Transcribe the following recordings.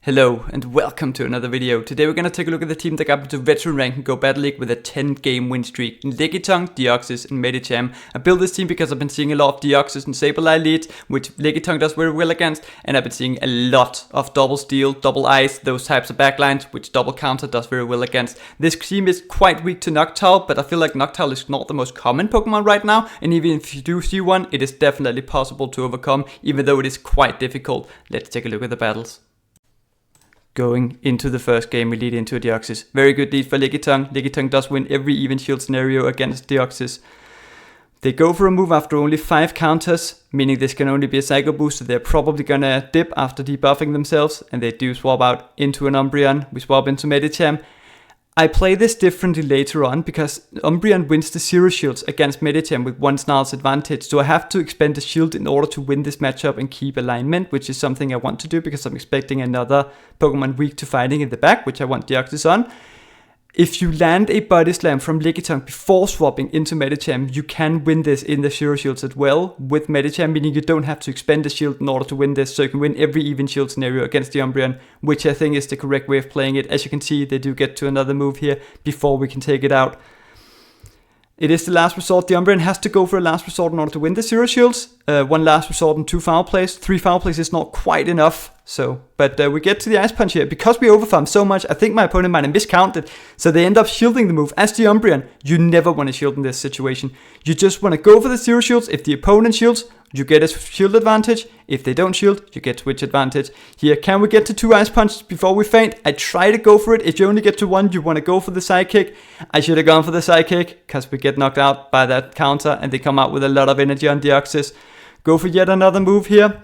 Hello and welcome to another video. Today we're going to take a look at the team that got into veteran rank and go battle league with a 10-game win streak. In Lickitung, Deoxys and Medicham. I built this team because I've been seeing a lot of Deoxys and Sableye leads, which Lickitung does very well against, and I've been seeing a lot of double steel, double ice, those types of backlines, which double counter does very well against. This team is quite weak to Noctowl, but I feel like Noctowl is not the most common Pokemon right now, and even if you do see one, it is definitely possible to overcome, even though it is quite difficult. Let's take a look at the battles. Going into the first game, we lead into a Deoxys. Very good lead for Lickitung. Lickitung does win every even shield scenario against Deoxys. They go for a move after only 5 counters, meaning this can only be a Psycho Boost, so they're probably gonna dip after debuffing themselves, and they do swap out into an Umbreon. We swap into Medicham. I play this differently later on because Umbreon wins the Zero Shields against Medicham with 1 Snarl's advantage, so I have to expend a shield in order to win this matchup and keep alignment, which is something I want to do because I'm expecting another Pokemon weak to fighting in the back, which I want Deoxys on. If you land a Body Slam from Lickitung before swapping into Medicham, you can win this in the Zero Shields as well with Medicham, meaning you don't have to expend a shield in order to win this, so you can win every even shield scenario against the Umbreon, which I think is the correct way of playing it. As you can see, they do get to another move here before we can take it out. It is the last resort. The Umbreon has to go for a last resort in order to win the Zero Shields. 1 last resort and 2 foul plays. 3 foul plays is not quite enough. But we get to the Ice Punch here. Because we overfarm so much, I think my opponent might have miscounted. So they end up shielding the move. As the Umbreon, you never want to shield in this situation. You just want to go for the Zero Shields. If the opponent shields, you get a shield advantage. If they don't shield, you get switch advantage. Here, can we get to 2 Ice Punches before we faint? I try to go for it. If you only get to 1, you want to go for the Sidekick. I should have gone for the Sidekick because we get knocked out by that counter and they come out with a lot of energy on Deoxys. Go for yet another move here.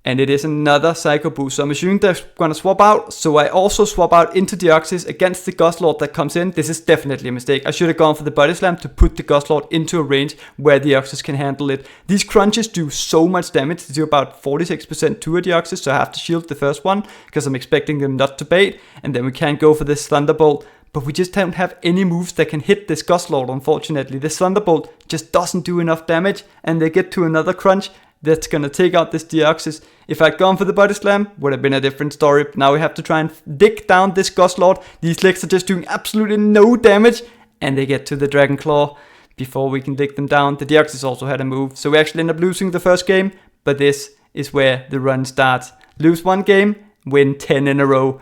And it is another Psycho Boost. So I'm assuming they're going to swap out. So I also swap out into Deoxys against the Guzzlord that comes in. This is definitely a mistake. I should have gone for the Body Slam to put the Guzzlord into a range where Deoxys can handle it. These crunches do so much damage. They do about 46% to a Deoxys. So I have to shield the first one because I'm expecting them not to bait. And then we can't go for this Thunderbolt. But we just don't have any moves that can hit this Guzzlord, unfortunately. This Thunderbolt just doesn't do enough damage. And they get to another crunch that's gonna take out this Deoxys. If I'd gone for the Body Slam, would have been a different story. Now we have to try and dig down this Guzzlord. These legs are just doing absolutely no damage, and they get to the Dragon Claw before we can dig them down. The Deoxys also had a move, so we actually end up losing the first game, but this is where the run starts. Lose 1 game, win 10 in a row.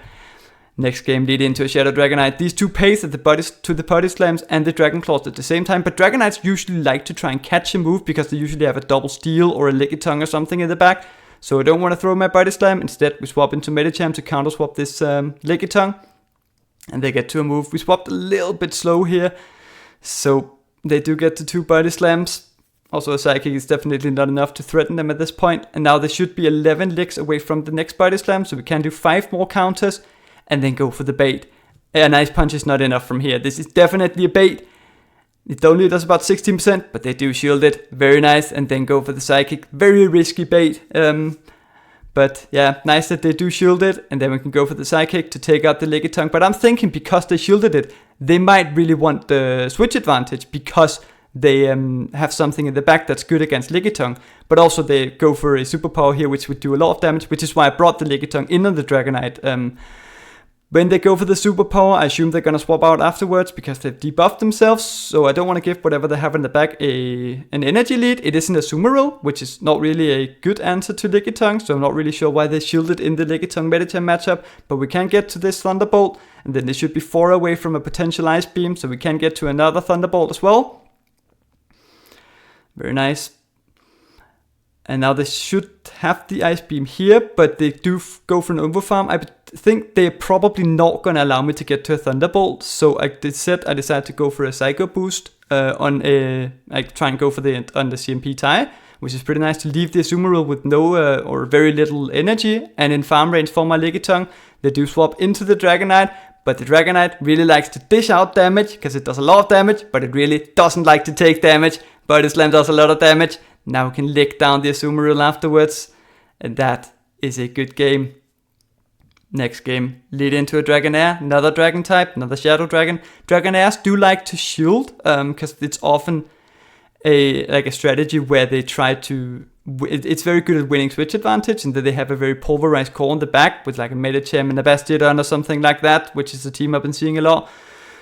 Next game lead into a Shadow Dragonite. These two pays at the body slams and the Dragon Claws at the same time. But Dragonites usually like to try and catch a move because they usually have a double steel or a Lickitung or something in the back. So I don't want to throw my Body Slam. Instead, we swap into Medicham to counter swap this Lickitung. And they get to a move. We swapped a little bit slow here. So they do get to 2 Body Slams. Also a Psychic is definitely not enough to threaten them at this point. And now they should be 11 licks away from the next Body Slam. So we can do 5 more counters. And then go for the bait. An Ice Punch is not enough from here. This is definitely a bait. It only does about 16%, but they do shield it. Very nice. And then go for the Psychic. Very risky bait. But yeah, nice that they do shield it. And then we can go for the Psychic to take out the Lickitung. But I'm thinking because they shielded it, they might really want the switch advantage because they have something in the back that's good against Lickitung. But also they go for a superpower here, which would do a lot of damage, which is why I brought the Lickitung in on the Dragonite. When they go for the superpower, I assume they're going to swap out afterwards because they've debuffed themselves. So I don't want to give whatever they have in the back an energy lead. It isn't a Sumeru, which is not really a good answer to Lickitung. So I'm not really sure why they shielded in the Lickitung Medicham matchup. But we can get to this Thunderbolt. And then they should be 4 away from a potential Ice Beam. So we can get to another Thunderbolt as well. Very nice. And now they should have the Ice Beam here, but they do go for an overfarm. I think they're probably not going to allow me to get to a Thunderbolt. So I decided to go for a Psycho Boost try and go for on the CMP tie, which is pretty nice to leave the Azumarill with no or very little energy. And in farm range for my Lickitung, they do swap into the Dragonite. But the Dragonite really likes to dish out damage because it does a lot of damage, but it really doesn't like to take damage. Body Slam does a lot of damage. Now we can lick down the Azumarill afterwards. And that is a good game. Next game, lead into a Dragonair, another Dragon type, another Shadow Dragon. Dragonairs do like to shield, because it's often a strategy where they try to it's very good at winning switch advantage, and then they have a very pulverized core on the back with like a Medicham and a Bastiodon or something like that, which is a team I've been seeing a lot.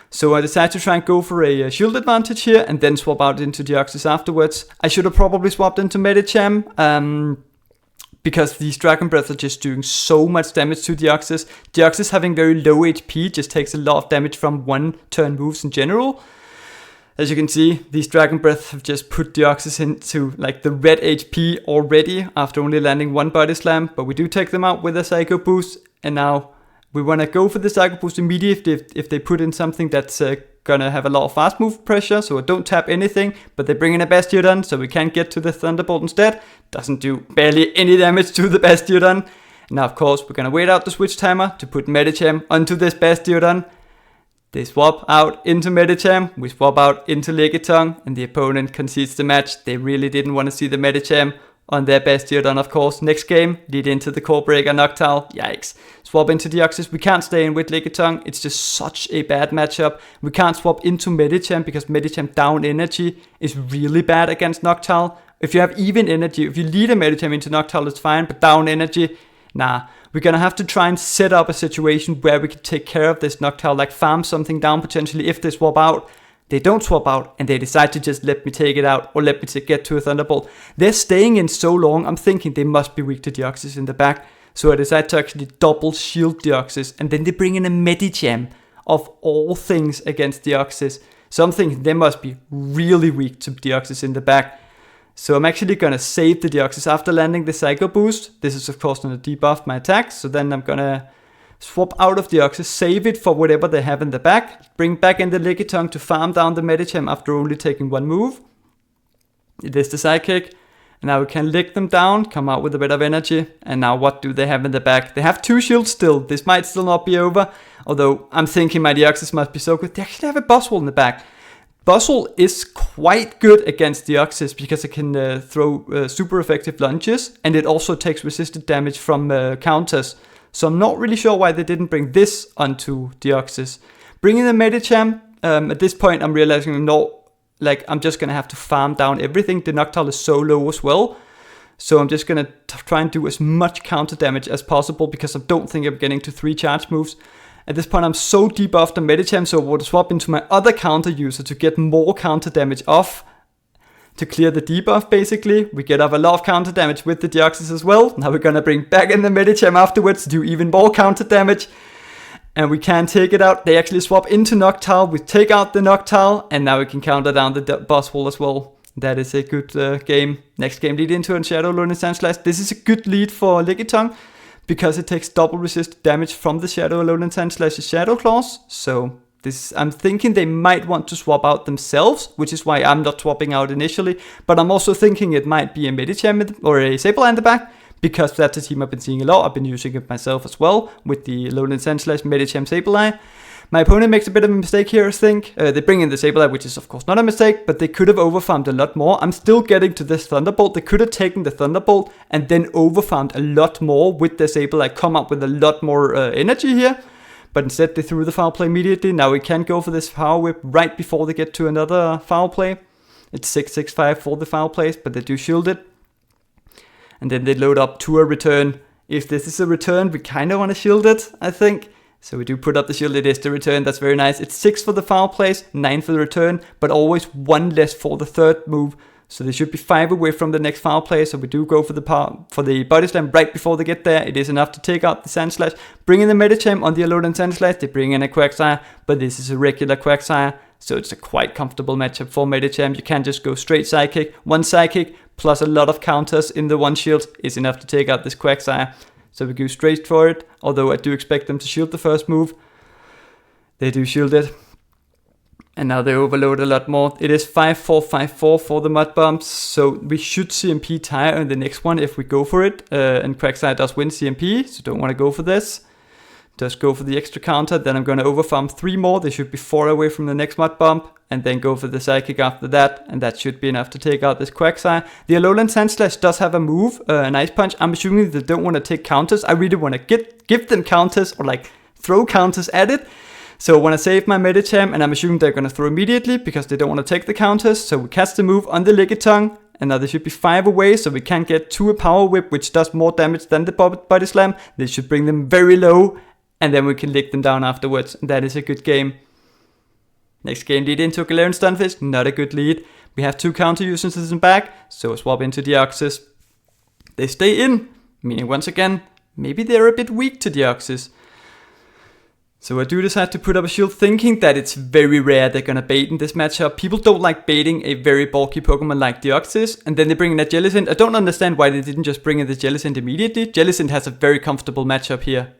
So I decided to try and go for a shield advantage here and then swap out into Deoxys afterwards. I should have probably swapped into Medicham, because these Dragon Breath are just doing so much damage to Deoxys. Deoxys having very low HP just takes a lot of damage from one turn moves in general. As you can see, these Dragon Breath have just put Deoxys into like the red HP already after only landing one Body Slam, but we do take them out with a Psycho Boost, and now we want to go for the Psycho Boost immediately if they put in something that's gonna have a lot of fast move pressure, so I don't tap anything, but they bring in a Bastiodon, so we can't get to the Thunderbolt instead. Doesn't do barely any damage to the Bastiodon. Now of course we're gonna wait out the switch timer to put Medicham onto this Bastiodon. They swap out into Medicham, we swap out into Lickitung, and the opponent concedes the match. They really didn't want to see the Medicham on their Bastiodon, of course. Next game, lead into the Core Breaker Noctowl. Yikes. Swap into Deoxys. We can't stay in with Lickitung. It's just such a bad matchup. We can't swap into Medicham because Medicham down energy is really bad against Noctowl. If you have even energy, if you lead a Medicham into Noctowl, it's fine, but down energy, nah. We're gonna have to try and set up a situation where we can take care of this Noctowl, like farm something down potentially if they swap out. They don't swap out, and they decide to just let me take it out, or let me get to a Thunderbolt. They're staying in so long, I'm thinking they must be weak to Deoxys in the back. So I decide to actually double shield Deoxys, and then they bring in a Medicham, of all things, against Deoxys. So I'm thinking they must be really weak to Deoxys in the back. So I'm actually gonna save the Deoxys after landing the Psycho Boost. This is of course gonna debuff my attacks, so then I'm gonna swap out of Deoxys, save it for whatever they have in the back, bring back in the Lickitung to farm down the Medicham after only taking one move. It is the Psychic, and now we can lick them down, come out with a bit of energy, and now what do they have in the back? They have 2 shields still, this might still not be over, although I'm thinking my Deoxys must be so good. They actually have a Buzzwole in the back. Buzzwole is quite good against Deoxys because it can throw super effective lunges, and it also takes resisted damage from counters. So I'm not really sure why they didn't bring this onto Deoxys. Bringing the Medicham, at this point I'm realizing I'm just gonna have to farm down everything. The Noctowl is so low as well. So I'm just gonna try and do as much counter damage as possible because I don't think I'm getting to 3 charge moves. At this point I'm so debuffed on Medicham, so I would swap into my other counter user to get more counter damage off. To clear the debuff basically. We get off a lot of counter damage with the Deoxys as well. Now we're gonna bring back in the Medicham afterwards to do even more counter damage. And we can take it out. They actually swap into Noctowl. We take out the Noctowl, and now we can counter down the Buzzwole as well. That is a good game. Next game, lead into a Shadow Lone Sandslash. This is a good lead for Lickitung, because it takes double resist damage from the Shadow Lone Sandslash's Shadow Claws. So I'm thinking they might want to swap out themselves, which is why I'm not swapping out initially. But I'm also thinking it might be a Medicham or a Sableye in the back, because that's a team I've been seeing a lot. I've been using it myself as well with the Lone Sandslash Medicham Sableye. My opponent makes a bit of a mistake here, I think. They bring in the Sableye, which is of course not a mistake, but they could have overfarmed a lot more. I'm still getting to this Thunderbolt. They could have taken the Thunderbolt and then overfarmed a lot more with the Sableye, come up with a lot more energy here. But instead they threw the foul play immediately. Now we can go for this Power Whip right before they get to another foul play. It's 6-6-5 for the foul plays, but they do shield it. And then they load up to a return. If this is a return, we kind of want to shield it, I think. So we do put up the shield. It is the return. That's very nice. It's 6 for the foul plays, 9 for the return, but always 1 less for the third move. So they should be 5 away from the next foul play. So we do go for the Body Slam right before they get there. It is enough to take out the Sandslash. Bring in the Medicham on the Alolan Sandslash. They bring in a Quagsire, but this is a regular Quagsire. So it's a quite comfortable matchup for Medicham. You can't just go straight Psychic. 1 Psychic plus a lot of counters in the 1 shield is enough to take out this Quagsire. So we go straight for it, although I do expect them to shield the first move. They do shield it. And now they overload a lot more. It is 5-4-5-4 for the Mud Bombs, so we should CMP Tire in the next one if we go for it. And Quagsire does win CMP, so don't want to go for this. Just go for the extra counter, then I'm going to overfarm 3 more. They should be 4 away from the next Mud Bomb, and then go for the Psychic after that, and that should be enough to take out this Quagsire. The Alolan Sandslash does have a move, an Ice Punch. I'm assuming they don't want to take counters. I really want to give them counters, or like throw counters at it. So I want to save my Medicham, and I'm assuming they're going to throw immediately because they don't want to take the counters. So we cast the move on the Lickitung, and now they should be 5 away, so we can get to a power whip, which does more damage than the body slam. They should bring them very low, and then we can lick them down afterwards, and that is a good game. Next game, lead into Galarian Stunfisk, not a good lead. We have 2 counter uses in back, so swap into Deoxys. They stay in, meaning once again, maybe they're a bit weak to Deoxys. So I do decide to put up a shield, thinking that it's very rare they're gonna bait in this matchup. People don't like baiting a very bulky Pokemon like Deoxys, and then they bring in a Jellicent. I don't understand why they didn't just bring in the Jellicent immediately. Jellicent has a very comfortable matchup here.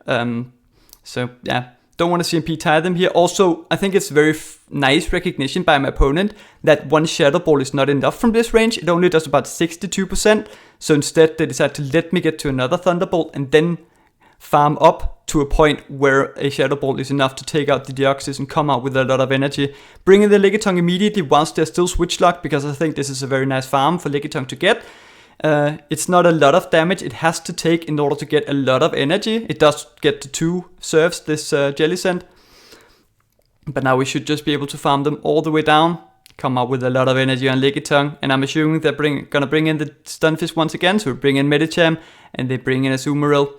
So yeah, don't want to CMP tire them here. Also, I think it's very nice recognition by my opponent that one Shadow Ball is not enough from this range. It only does about 62%. So instead they decide to let me get to another Thunderbolt and then farm up to a point where a Shadow Ball is enough to take out the Deoxys and come out with a lot of energy. Bring in the Lickitung immediately whilst they're still switch locked, because I think this is a very nice farm for Lickitung to get. It's not a lot of damage it has to take in order to get a lot of energy. It does get to 2 serves, this Jellicent. But now we should just be able to farm them all the way down, come out with a lot of energy on Lickitung. And I'm assuming they're gonna bring in the Stunfisk once again, so we bring in Medicham and they bring in Azumarill.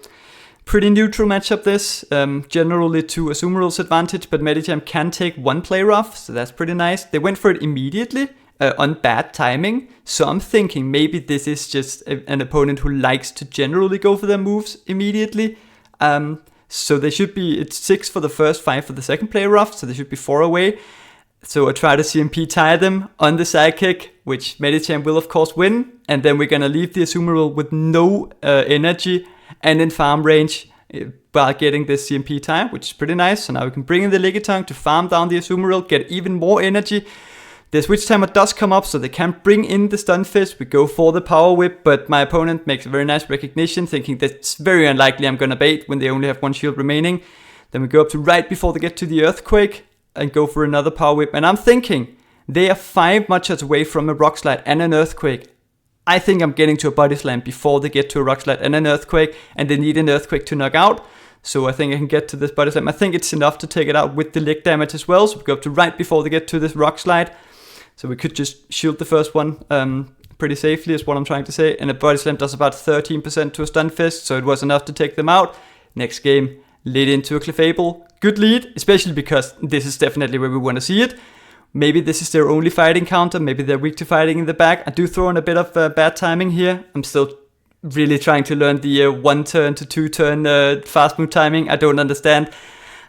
Pretty neutral matchup this, generally to Azumarill's advantage, but Medicham can take 1 play rough, so that's pretty nice. They went for it immediately on bad timing, so I'm thinking maybe this is just an opponent who likes to generally go for their moves immediately. So they should be, it's 6 for the first, 5 for the second play rough, so they should be 4 away. So I try to CMP tire them on the Psychic, which Medicham will of course win, and then we're gonna leave the Azumarill with no energy and in farm range by getting this CMP time, which is pretty nice. So now we can bring in the Lickitung to farm down the Azumarill, get even more energy. The switch timer does come up, so they can bring in the Stunfisk. We go for the Power Whip, but my opponent makes a very nice recognition, thinking that it's very unlikely I'm gonna bait when they only have 1 shield remaining. Then we go up to right before they get to the Earthquake and go for another Power Whip. And I'm thinking they are 5 matchups away from a Rock Slide and an Earthquake. I think I'm getting to a Body Slam before they get to a Rock Slide and an Earthquake, and they need an Earthquake to knock out. So I think I can get to this Body Slam. I think it's enough to take it out with the lick damage as well. So we go up to right before they get to this Rock Slide. So we could just shield the first one pretty safely is what I'm trying to say. And a Body Slam does about 13% to a Stunfisk, so it was enough to take them out. Next game, lead into a Clefable. Good lead, especially because this is definitely where we want to see it. Maybe this is their only fighting counter. Maybe they're weak to fighting in the back. I do throw in a bit of bad timing here. I'm still really trying to learn the 1 turn to 2 turn fast move timing. I don't understand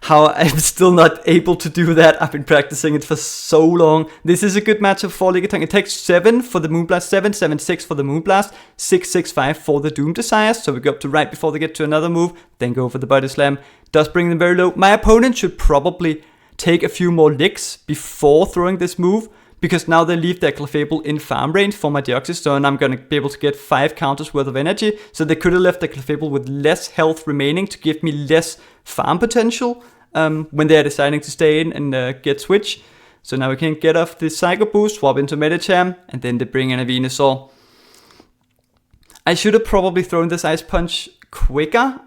how I'm still not able to do that. I've been practicing it for so long. This is a good matchup for Lickitung. It takes 7 for the Moonblast, 7, 7, 6 for the Moonblast, 6, 6, 5 for the Doom Desires. So we go up to right before they get to another move, then go for the Body Slam. Does bring them very low. My opponent should probably take a few more licks before throwing this move, because now they leave their Clefable in farm range for my Deoxys, and I'm gonna be able to get 5 counters worth of energy. So they could have left the Clefable with less health remaining to give me less farm potential when they're deciding to stay in and get switch. So now we can get off the Psycho Boost, swap into Medicham, and then they bring in a Venusaur. I should have probably thrown this Ice Punch quicker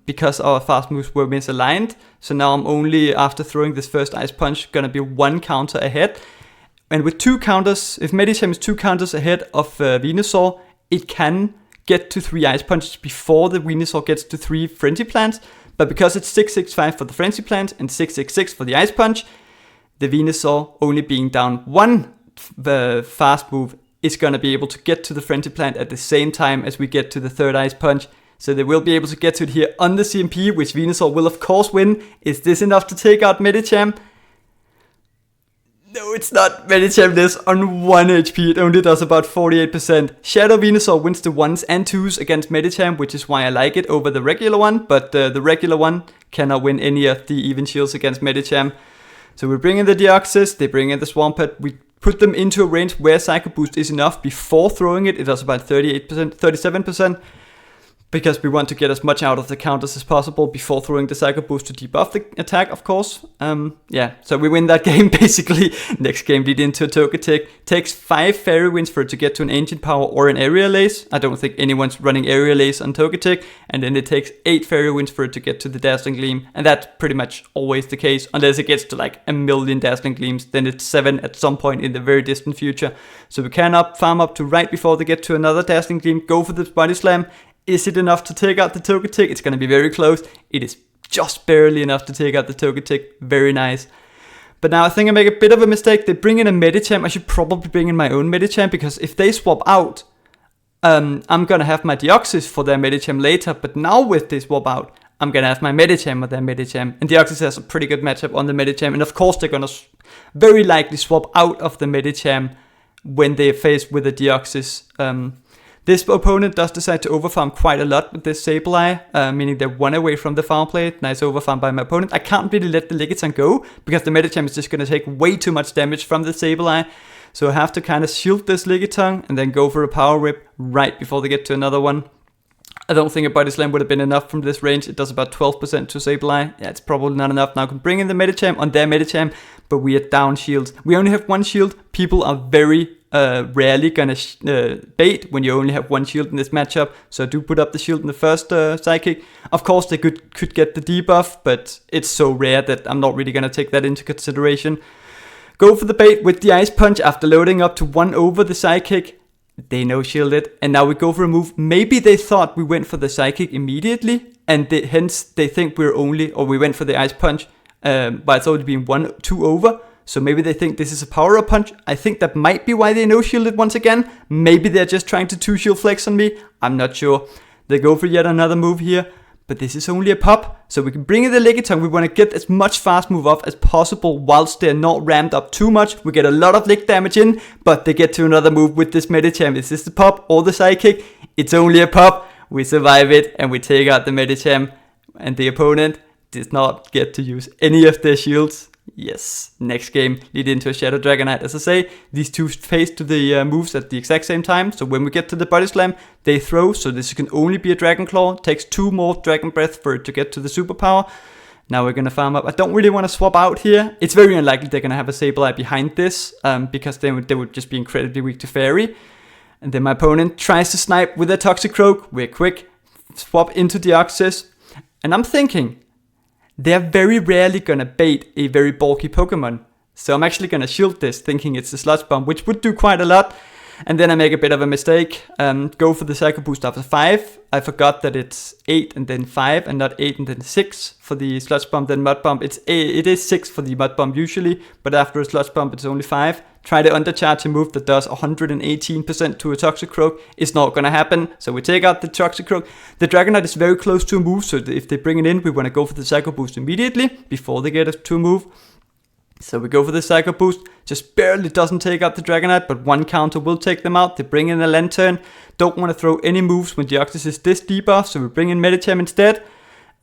because our fast moves were misaligned. So now I'm only, after throwing this first Ice Punch, gonna be 1 counter ahead. And with 2 counters, if Medicham is 2 counters ahead of Venusaur, it can get to 3 Ice Punches before the Venusaur gets to 3 Frenzy Plants. But because it's 6, 6, 5 for the Frenzy Plant and 6, 6, 6 for the Ice Punch, the Venusaur only being down 1 fast move is gonna be able to get to the Frenzy Plant at the same time as we get to the 3rd Ice Punch. So they will be able to get to it here on the CMP, which Venusaur will of course win. Is this enough to take out Medicham? No, it's not. Medicham this on 1 HP. It only does about 48%. Shadow Venusaur wins the 1s and 2s against Medicham, which is why I like it over the regular one. But the regular one cannot win any of the even shields against Medicham. So we bring in the Deoxys, they bring in the Swampert. We put them into a range where Psycho Boost is enough before throwing it. It does about 38%, 37%. because we want to get as much out of the counters as possible before throwing the Psycho Boost to debuff the attack, of course. Yeah, so we win that game basically. Next game lead into a Togetic. Takes 5 Fairy Winds for it to get to an Ancient Power or an Aerial Ace. I don't think anyone's running Aerial Ace on Togetic. And then it takes 8 Fairy Winds for it to get to the Dazzling Gleam. And that's pretty much always the case, unless it gets to like a million Dazzling Gleams. Then it's 7 at some point in the very distant future. So we can farm up to right before they get to another Dazzling Gleam. Go for the Body Slam. Is it enough to take out the Togetic? It's going to be very close. It is just barely enough to take out the Togetic. Very nice. But now I think I make a bit of a mistake. They bring in a Medicham. I should probably bring in my own Medicham, because if they swap out, I'm going to have my Deoxys for their Medicham later. But now with they swap out, I'm going to have my Medicham or their Medicham. And Deoxys has a pretty good matchup on the Medicham. And of course they're going to very likely swap out of the Medicham when they face with a Deoxys. This opponent does decide to overfarm quite a lot with this Sableye, meaning they're 1 away from the farm play. Nice overfarm by my opponent. I can't really let the Lickitung go, because the Medicham is just going to take way too much damage from the Sableye. So I have to kind of shield this Lickitung and then go for a Power Whip right before they get to another one. I don't think a Body Slam would have been enough from this range. It does about 12% to Sableye. Yeah, it's probably not enough. Now I can bring in the Medicham on their Medicham, but we are down shields. We only have 1 shield. People are very rarely gonna bait when you only have 1 shield in this matchup. So I do put up the shield in the first Psychic. Of course they could get the debuff, but it's so rare that I'm not really gonna take that into consideration. Go for the bait with the Ice Punch after loading up to 1 over the Psychic. They no-shielded, and now we go for a move. Maybe they thought we went for the Psychic immediately, and hence they think we went for the Ice Punch, but it's only been 1-2 over. So maybe they think this is a power-up punch. I think that might be why they no-shielded once again. Maybe they're just trying to 2-shield flex on me. I'm not sure. They go for yet another move here. But this is only a pop. So we can bring in the Lickitung. We want to get as much fast move off as possible whilst they're not ramped up too much. We get a lot of lick damage in, but they get to another move with this Medicham. Is this the pop or the Psychic? It's only a pop. We survive it and we take out the Medicham. And the opponent does not get to use any of their shields. Yes, next game lead into a Shadow Dragonite. As I say, these two face to the moves at the exact same time. So when we get to the Body Slam, they throw. So this can only be a Dragon Claw. Takes 2 more Dragon Breath for it to get to the Superpower. Now we're going to farm up. I don't really want to swap out here. It's very unlikely they're going to have a Sableye behind this, because they would just be incredibly weak to Fairy. And then my opponent tries to snipe with a Toxicroak. We're quick. Swap into Deoxys. And I'm thinking, they're very rarely gonna bait a very bulky Pokemon. So I'm actually gonna shield this, thinking it's a Sludge Bomb, which would do quite a lot. And then I make a bit of a mistake. Go for the Psycho Boost after 5. I forgot that it's 8 and then 5 and not 8 and then 6 for the Sludge Bomb, then Mud Bomb. It is 6 for the Mud Bomb usually, but after a Sludge Bomb it's only 5. Try to undercharge a move that does 118% to a Toxicroak. It's not gonna happen, so we take out the Toxicroak. The Dragonite is very close to a move, so if they bring it in, we want to go for the Psycho Boost immediately before they get to a move. So we go for the Psycho Boost, just barely doesn't take out the Dragonite, but 1 counter will take them out. They bring in a Lantern, don't want to throw any moves when Deoxys is this debuff, so we bring in Medicham instead.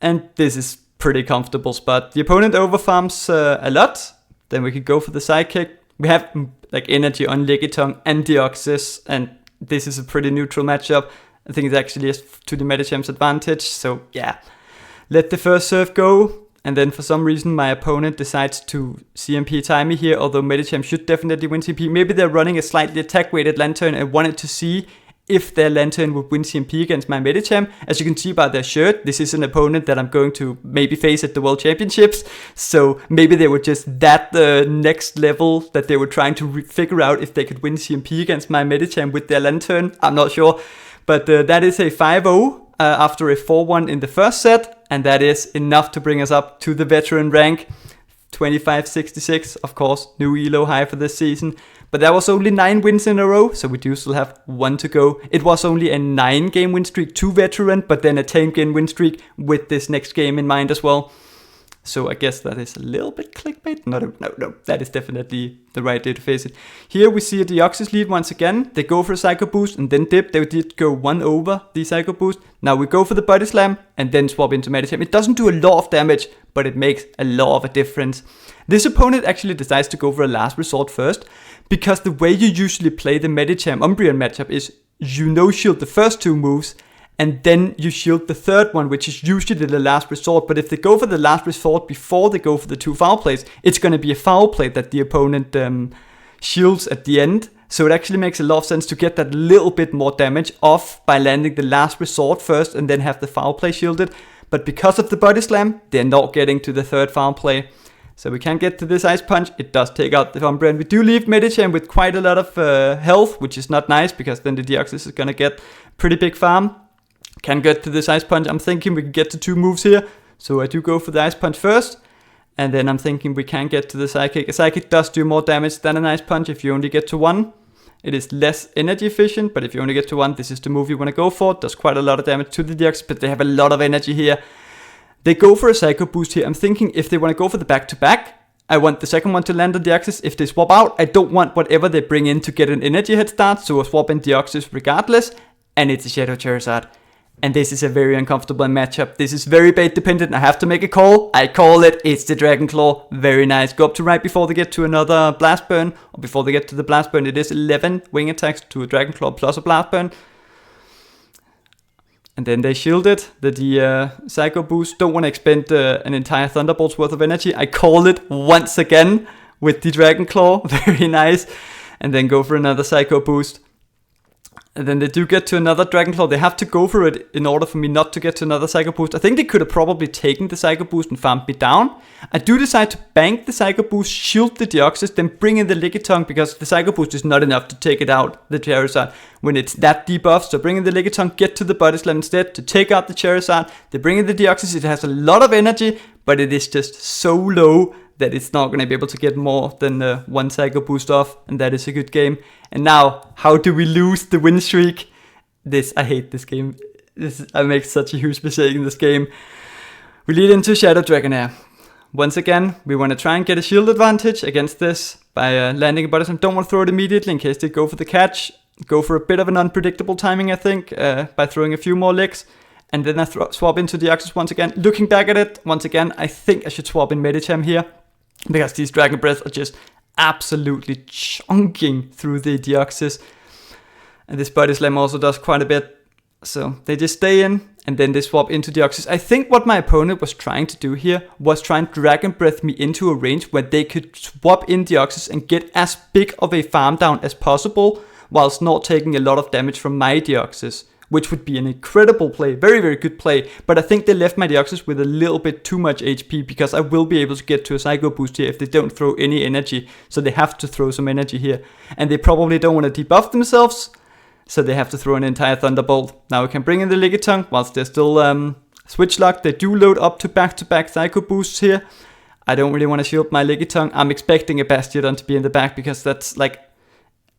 And this is pretty comfortable spot. The opponent overfarms a lot, then we can go for the Psychic. We have like energy on Lickitung and Deoxys, and this is a pretty neutral matchup. I think it actually is to the Medicham's advantage, so yeah. Let the first serve go. And then for some reason my opponent decides to CMP time me here, although Medicham should definitely win CMP. Maybe they're running a slightly attack weighted Lantern and wanted to see if their Lantern would win CMP against my Medicham. As you can see by their shirt, this is an opponent that I'm going to maybe face at the World Championships. So maybe they were just that next level that they were trying to figure out if they could win CMP against my Medicham with their Lantern. I'm not sure. But that is a 5-0 after a 4-1 in the first set. And that is enough to bring us up to the veteran rank. 2566, of course, new ELO high for this season. But that was only 9 wins in a row, so we do still have 1 to go. It was only a 9 game win streak to veteran, but then a 10 game win streak with this next game in mind as well. So I guess that is a little bit clickbait. No, that is definitely the right way to face it. Here we see a Deoxys lead once again. They go for a Psycho Boost and then dip. They did go 1 over the Psycho Boost. Now we go for the Body Slam and then swap into Medicham. It doesn't do a lot of damage, but it makes a lot of a difference. This opponent actually decides to go for a last resort first, because the way you usually play the Medicham Umbreon matchup is you no-shield the first 2 moves, and then you shield the third one, which is usually the last resort. But if they go for the last resort before they go for the 2 foul plays, it's going to be a foul play that the opponent shields at the end. So it actually makes a lot of sense to get that little bit more damage off by landing the last resort first and then have the foul play shielded. But because of the body slam, they're not getting to the third foul play. So we can't get to this Ice Punch. It does take out the Umbra, and we do leave Medicham with quite a lot of health, which is not nice because then the Deoxys is going to get pretty big farm. Can get to this Ice Punch. I'm thinking we can get to 2 moves here. So I do go for the Ice Punch first. And then I'm thinking we can get to the Psychic. A Psychic does do more damage than an Ice Punch if you only get to 1. It is less energy efficient, but if you only get to 1, this is the move you want to go for. It does quite a lot of damage to the Deoxys, but they have a lot of energy here. They go for a Psycho Boost here. I'm thinking if they want to go for the back-to-back, I want the second one to land on Deoxys. If they swap out, I don't want whatever they bring in to get an energy head start, so I swap in Deoxys regardless, and it's a Shadow Charizard. And this is a very uncomfortable matchup. This is very bait dependent. I have to make a call. I call it. It's the Dragon Claw. Very nice. Go up to right before they get to another Blast Burn. Or before they get to the Blast Burn. It is 11 wing attacks to a Dragon Claw plus a Blast Burn. And then they shield it. The Psycho Boost. Don't want to expend an entire Thunderbolt's worth of energy. I call it once again with the Dragon Claw. Very nice. And then go for another Psycho Boost. And then they do get to another Dragon Claw. They have to go for it in order for me not to get to another Psycho Boost. I think they could have probably taken the Psycho Boost and farmed me down. I do decide to bank the Psycho Boost, shield the Deoxys, then bring in the Lickitung because the Psycho Boost is not enough to take it out, the Charizard, when it's that debuffed. So bring in the Lickitung, get to the Body Slam instead to take out the Charizard. They bring in the Deoxys. It has a lot of energy, but it is just so low that it's not going to be able to get more than 1 Psycho Boost off, and that is a good game. And now, how do we lose the win streak? I hate this game. I make such a huge mistake in this game. We lead into Shadow Dragonair. Once again, we want to try and get a shield advantage against this by landing a Body Slam. Don't want to throw it immediately in case they go for the catch. Go for a bit of an unpredictable timing, I think, by throwing a few more licks. And then I swap into the Deoxys once again. Looking back at it, once again, I think I should swap in Medicham here. Because these Dragon Breaths are just absolutely chunking through the Deoxys. And this Body Slam also does quite a bit. So they just stay in and then they swap into Deoxys. I think what my opponent was trying to do here was try and Dragon Breath me into a range where they could swap in Deoxys and get as big of a farm down as possible whilst not taking a lot of damage from my Deoxys, which would be an incredible play, very, very good play. But I think they left my Deoxys with a little bit too much HP because I will be able to get to a Psycho Boost here if they don't throw any energy. So they have to throw some energy here. And they probably don't want to debuff themselves, so they have to throw an entire Thunderbolt. Now we can bring in the Lickitung whilst they're still switch locked. They do load up to back-to-back Psycho Boosts here. I don't really want to shield my Lickitung. I'm expecting a Bastiodon to be in the back because that's like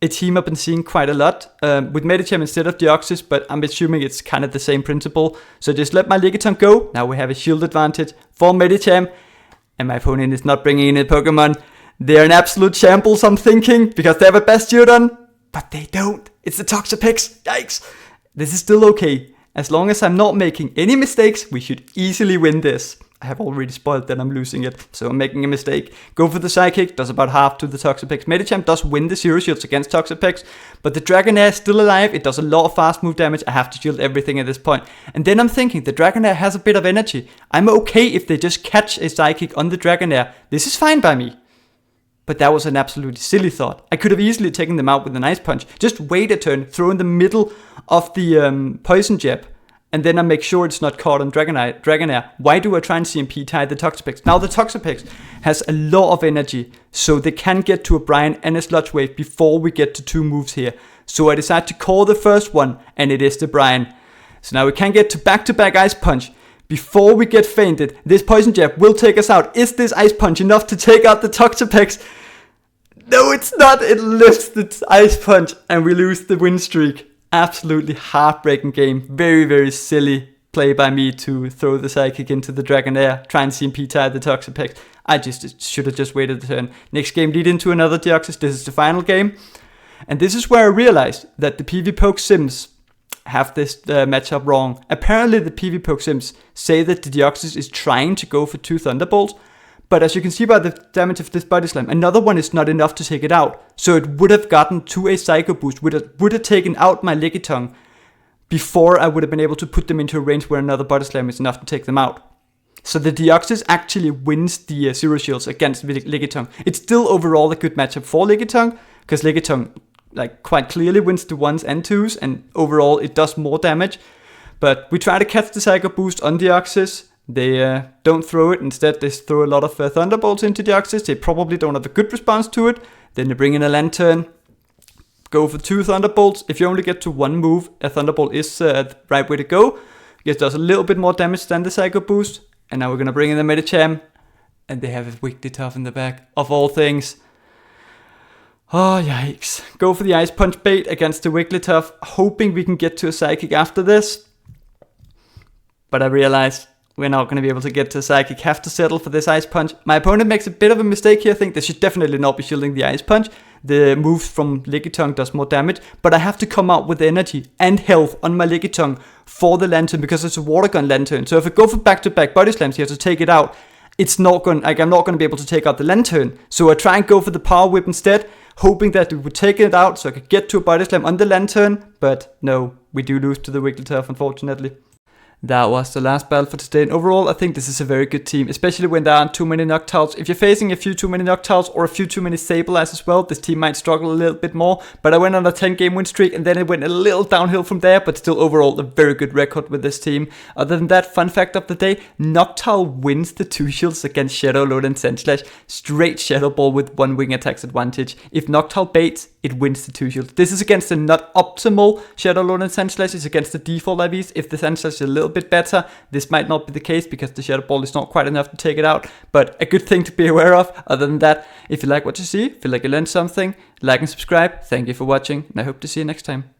a team I've been seeing quite a lot with Medicham instead of Deoxys, but I'm assuming it's kind of the same principle. So just let my Lickitung go. Now we have a shield advantage for Medicham, and my opponent is not bringing in a Pokemon. They're an absolute shambles, I'm thinking, because they have a Bastiodon, but they don't. It's the Toxapex. Yikes. This is still okay. As long as I'm not making any mistakes, we should easily win this. I have already spoiled that I'm losing it, so I'm making a mistake. Go for the Psychic, does about half to the Toxapex. Medicham does win the Zero Shields against Toxapex, but the Dragonair is still alive. It does a lot of fast move damage. I have to shield everything at this point. And then I'm thinking, the Dragonair has a bit of energy. I'm okay if they just catch a Psychic on the Dragonair. This is fine by me. But that was an absolutely silly thought. I could have easily taken them out with an Ice Punch. Just wait a turn, throw in the middle of the Poison Jab, and then I make sure it's not caught on Dragonair. Why do I try and CMP tie the Toxapex? Now the Toxapex has a lot of energy, so they can get to a Brian and a Sludge Wave before we get to 2 moves here. So I decide to call the first one, and it is the Brian. So now we can get to back-to-back Ice Punch. Before we get fainted, this Poison Jab will take us out. Is this Ice Punch enough to take out the Toxapex? No, it's not. It lifts the Ice Punch, and we lose the win streak. Absolutely heartbreaking game. Very, very silly play by me to throw the Psychic into the Dragonair, try and CMP tie the Toxapex. I just should have just waited a turn. Next game lead into another Deoxys. This is the final game. And this is where I realized that the PvPoke Sims have this matchup wrong. Apparently the PvPoke Sims say that the Deoxys is trying to go for 2 Thunderbolts, but as you can see by the damage of this Body Slam, another one is not enough to take it out. So it would have gotten to a Psycho Boost, would have taken out my Lickitung before I would have been able to put them into a range where another Body Slam is enough to take them out. So the Deoxys actually wins the Zero Shields against Lickitung. It's still overall a good matchup for Lickitung, because Lickitung like quite clearly wins the 1s and 2s, and overall it does more damage. But we try to catch the Psycho Boost on Deoxys. They don't throw it, instead they throw a lot of Thunderbolts into Deoxys. They probably don't have a good response to it. Then they bring in a Lantern, go for 2 Thunderbolts. If you only get to 1 move, a Thunderbolt is the right way to go. It does a little bit more damage than the Psycho Boost. And now we're going to bring in the Medicham, and they have a Wigglytuff in the back, of all things. Oh, yikes. Go for the Ice Punch bait against the Wigglytuff, hoping we can get to a Psychic after this. But I realize we're not going to be able to get to a Psychic, have to settle for this Ice Punch. My opponent makes a bit of a mistake here. I think they should definitely not be shielding the Ice Punch. The move from Lickitung does more damage, but I have to come out with energy and health on my Lickitung for the Lantern, because it's a Water Gun Lantern. So if I go for back-to-back Body Slams here to take it out, I'm not going to be able to take out the Lantern. So I try and go for the Power Whip instead, hoping that we would take it out so I could get to a Body Slam on the Lantern. But no, we do lose to the Wigglytuff, unfortunately. That was the last battle for today, and overall I think this is a very good team, especially when there aren't too many Noctowls. If you're facing a few too many Noctowls or a few too many Sableyes as well, this team might struggle a little bit more. But I went on a 10 game win streak, and then it went a little downhill from there, but still overall a very good record with this team. Other than that, fun fact of the day, Noctowl wins the 2 shields against Shadow Load and Sandslash. Straight Shadow Ball with 1 wing attacks advantage. If Noctowl baits, it wins the 2 shields. This is against the not optimal Shadow Load and Sandslash. It's against the default IVs. If the Sandslash is a little bit better, this might not be the case because the Shadow Ball is not quite enough to take it out, but a good thing to be aware of. Other than that, if you like what you see, feel like you learned something, like and subscribe. Thank you for watching, and I hope to see you next time.